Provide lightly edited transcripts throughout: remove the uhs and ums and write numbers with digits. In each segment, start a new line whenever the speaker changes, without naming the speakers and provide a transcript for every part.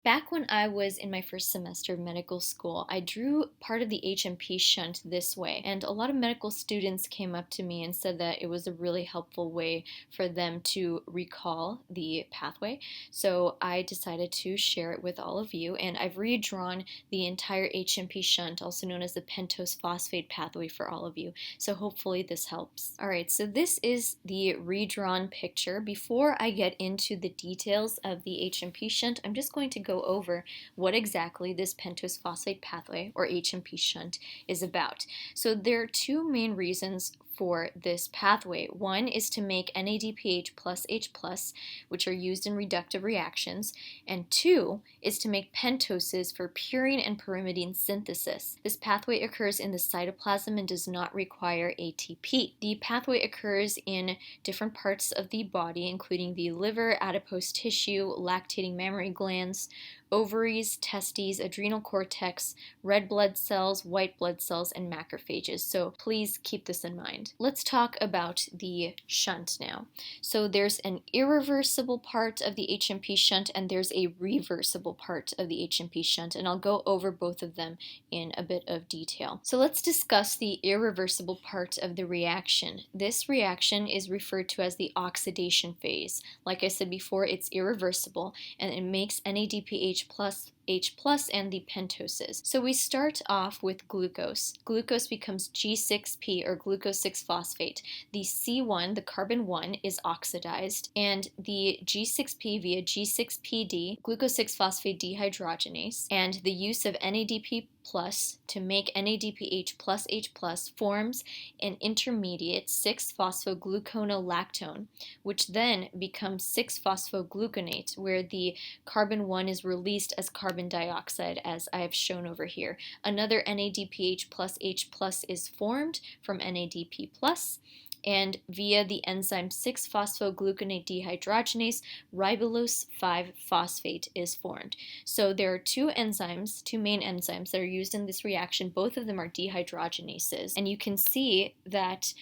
Back when I was in my first semester of medical school, I drew part of the HMP shunt this way, and a lot of medical students came up to me and said that it was a really helpful way for them to recall the pathway. So I decided to share it with all of you, and I've redrawn the entire HMP shunt, also known as the Pentose Phosphate Pathway, for all of you. So hopefully this helps. Alright, so this is the redrawn picture. Before I get into the details of the HMP shunt, I'm just going to go over what exactly this pentose phosphate pathway, or HMP shunt, is about. So there are two main reasons for this pathway. One is to make NADPH plus H plus, which are used in reductive reactions, and two is to make pentoses for purine and pyrimidine synthesis. This pathway occurs in the cytoplasm and does not require ATP. The pathway occurs in different parts of the body, including the liver, adipose tissue, lactating mammary glands, ovaries, testes, adrenal cortex, red blood cells, white blood cells, and macrophages. So please keep this in mind. Let's talk about the shunt now. So there's an irreversible part of the HMP shunt and there's a reversible part of the HMP shunt, and I'll go over both of them in a bit of detail. So let's discuss the irreversible part of the reaction. This reaction is referred to as the oxidation phase. Like I said before, it's irreversible and it makes NADPH plus H plus and the pentoses. So we start off with glucose. Glucose becomes G6P, or glucose 6-phosphate. The C1, the carbon 1, is oxidized, and the G6P via G6PD, glucose 6-phosphate dehydrogenase, and the use of NADP plus to make NADPH plus H plus forms an intermediate 6-phosphogluconolactone, which then becomes 6-phosphogluconate, where the carbon 1 is released as carbon dioxide, as I have shown over here. Another NADPH plus H plus is formed from NADP plus, and via the enzyme 6-phosphogluconate dehydrogenase, ribulose 5-phosphate is formed. So there are two main enzymes that are used in this reaction. Both of them are dehydrogenases, and you can see that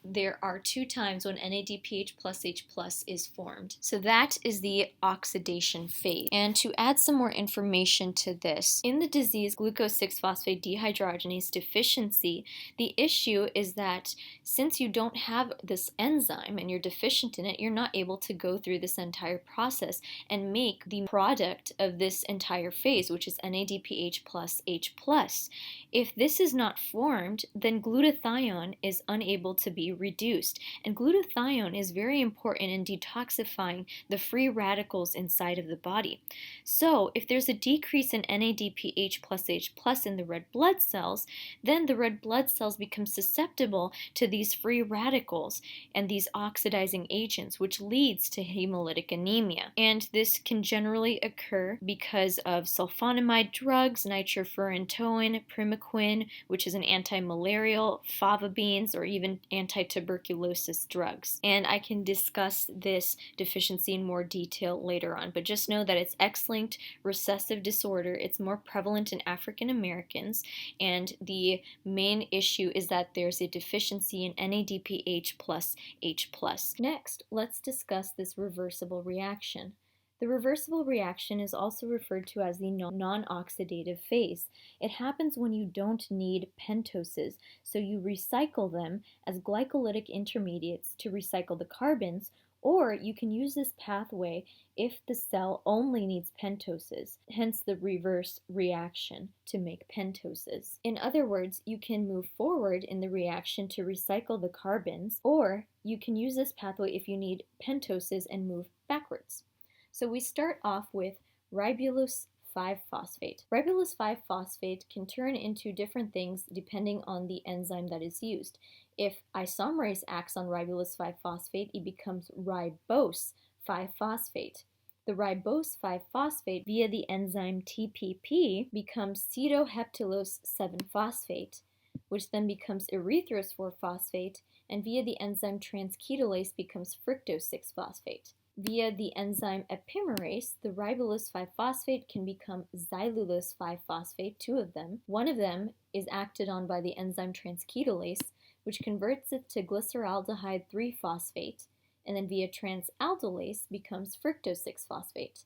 there are two times when NADPH plus H plus is formed. So that is the oxidation phase. And to add some more information to this, in the disease glucose 6-phosphate dehydrogenase deficiency, the issue is that since you don't have this enzyme and you're deficient in it, you're not able to go through this entire process and make the product of this entire phase, which is NADPH plus H plus. If this is not formed, then glutathione is unable to be reduced, and glutathione is very important in detoxifying the free radicals inside of the body. So if there's a decrease in NADPH plus H plus in the red blood cells, then the red blood cells become susceptible to these free radicals and these oxidizing agents, which leads to hemolytic anemia. And this can generally occur because of sulfonamide drugs, nitrofurantoin, primaquine, which is an anti-malarial, favabeans, or even anti-tuberculosis drugs. And I can discuss this deficiency in more detail later on, but just know that it's X-linked recessive disorder. It's more prevalent in African Americans, and the main issue is that there's a deficiency in NADPH plus H plus. Next, let's discuss this reversible reaction. The reversible reaction is also referred to as the non-oxidative phase. It happens when you don't need pentoses, so you recycle them as glycolytic intermediates to recycle the carbons, or you can use this pathway if the cell only needs pentoses, hence the reverse reaction to make pentoses. In other words, you can move forward in the reaction to recycle the carbons, or you can use this pathway if you need pentoses and move backwards. So we start off with ribulose 5-phosphate. Ribulose 5-phosphate can turn into different things depending on the enzyme that is used. If isomerase acts on ribulose 5-phosphate, it becomes ribose 5-phosphate. The ribose 5-phosphate via the enzyme TPP becomes cetoheptulose 7-phosphate, which then becomes erythrose 4-phosphate, and via the enzyme transketolase becomes fructose 6-phosphate. Via the enzyme epimerase, the ribulose 5-phosphate can become xylulose 5-phosphate, two of them. One of them is acted on by the enzyme transketolase, which converts it to glyceraldehyde 3-phosphate, and then via transaldolase becomes fructose 6-phosphate.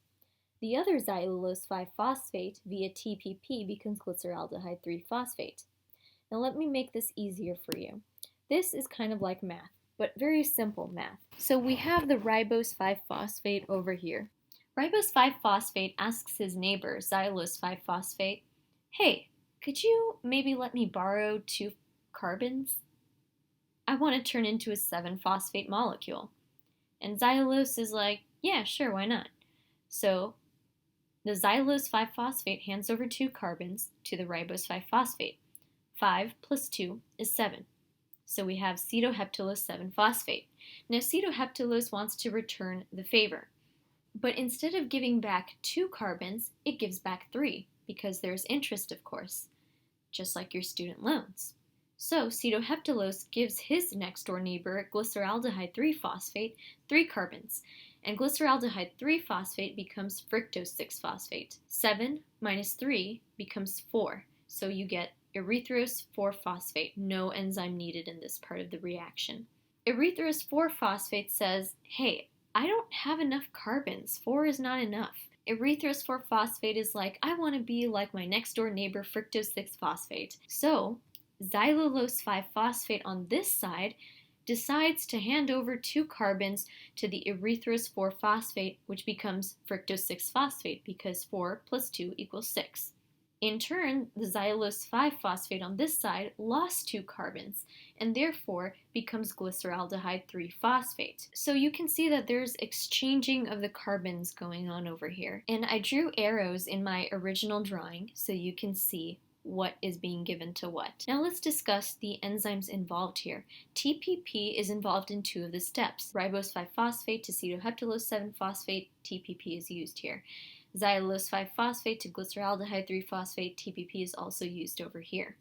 The other xylulose 5-phosphate via TPP becomes glyceraldehyde 3-phosphate. Now let me make this easier for you. This is kind of like math, but very simple math. So we have the ribose 5-phosphate over here. Ribose 5-phosphate asks his neighbor, xylulose 5-phosphate, hey, could you maybe let me borrow 2 carbons? I want to turn into a 7-phosphate molecule. And xylulose is like, yeah, sure, why not? So the xylulose 5-phosphate hands over 2 carbons to the ribose 5-phosphate. 5 plus 2 is 7. So we have cetoheptulose 7-phosphate. Now cetoheptulose wants to return the favor. But instead of giving back 2 carbons, it gives back 3, because there's interest, of course, just like your student loans. So cetoheptulose gives his next-door neighbor, glyceraldehyde 3-phosphate, 3 carbons, and glyceraldehyde 3-phosphate becomes fructose 6-phosphate. 7 minus 3 becomes 4, so you get erythrose 4-phosphate, no enzyme needed in this part of the reaction. Erythrose 4-phosphate says, hey, I don't have enough carbons, 4 is not enough. Erythrose 4-phosphate is like, I want to be like my next door neighbor fructose 6-phosphate. So xylulose 5-phosphate on this side decides to hand over 2 carbons to the erythrose 4-phosphate, which becomes fructose 6-phosphate because 4 plus 2 equals 6. In turn, the xylulose 5-phosphate on this side lost 2 carbons and therefore becomes glyceraldehyde 3-phosphate. So you can see that there's exchanging of the carbons going on over here. And I drew arrows in my original drawing so you can see what is being given to what. Now let's discuss the enzymes involved here. TPP is involved in 2 of the steps. Ribose 5-phosphate to cetoheptulose 7-phosphate, TPP is used here. Xylulose 5-phosphate to glyceraldehyde 3-phosphate, TPP is also used over here.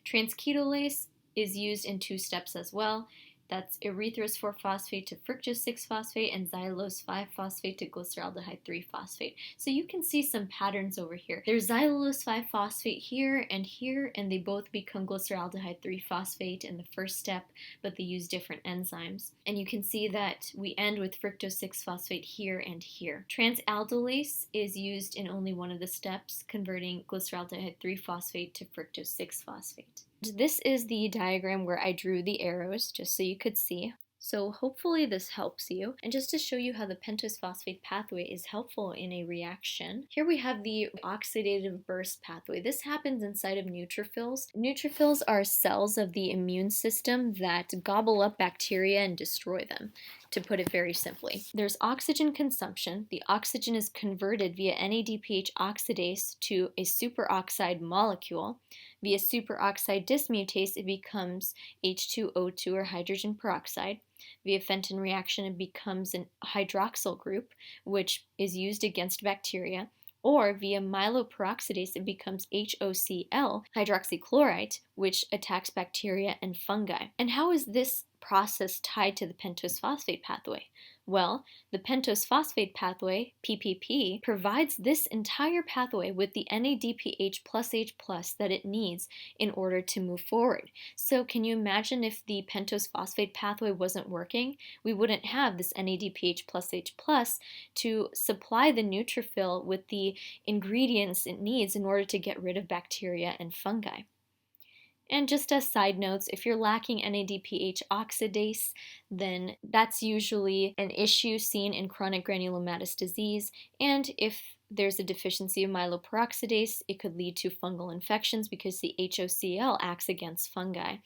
Transketolase is used in 2 steps as well. That's erythrose 4-phosphate to fructose 6-phosphate and xylulose 5-phosphate to glyceraldehyde 3-phosphate. So you can see some patterns over here. There's xylulose 5-phosphate here, and they both become glyceraldehyde 3-phosphate in the first step, but they use different enzymes. And you can see that we end with fructose 6-phosphate here and here. Transaldolase is used in only one of the steps, converting glyceraldehyde 3-phosphate to fructose 6-phosphate. This is the diagram where I drew the arrows, just so you could see. So hopefully this helps you. And just to show you how the pentose phosphate pathway is helpful in a reaction, here we have the oxidative burst pathway. This happens inside of neutrophils. Neutrophils are cells of the immune system that gobble up bacteria and destroy them, to put it very simply. There's oxygen consumption. The oxygen is converted via NADPH oxidase to a superoxide molecule. Via superoxide dismutase, it becomes H2O2 or hydrogen peroxide. Via Fenton reaction, it becomes an hydroxyl group, which is used against bacteria. Or via myeloperoxidase, it becomes HOCl, hydroxychloride, which attacks bacteria and fungi. And how is this process tied to the pentose phosphate pathway? Well, the pentose phosphate pathway, PPP, provides this entire pathway with the NADPH plus H plus that it needs in order to move forward. So can you imagine if the pentose phosphate pathway wasn't working? We wouldn't have this NADPH plus H plus to supply the neutrophil with the ingredients it needs in order to get rid of bacteria and fungi. And just as side notes, if you're lacking NADPH oxidase, then that's usually an issue seen in chronic granulomatous disease. And if there's a deficiency of myeloperoxidase, it could lead to fungal infections because the HOCl acts against fungi.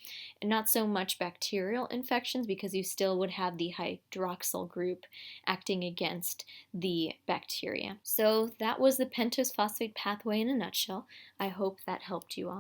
And not so much bacterial infections because you still would have the hydroxyl group acting against the bacteria. So that was the pentose phosphate pathway in a nutshell. I hope that helped you all.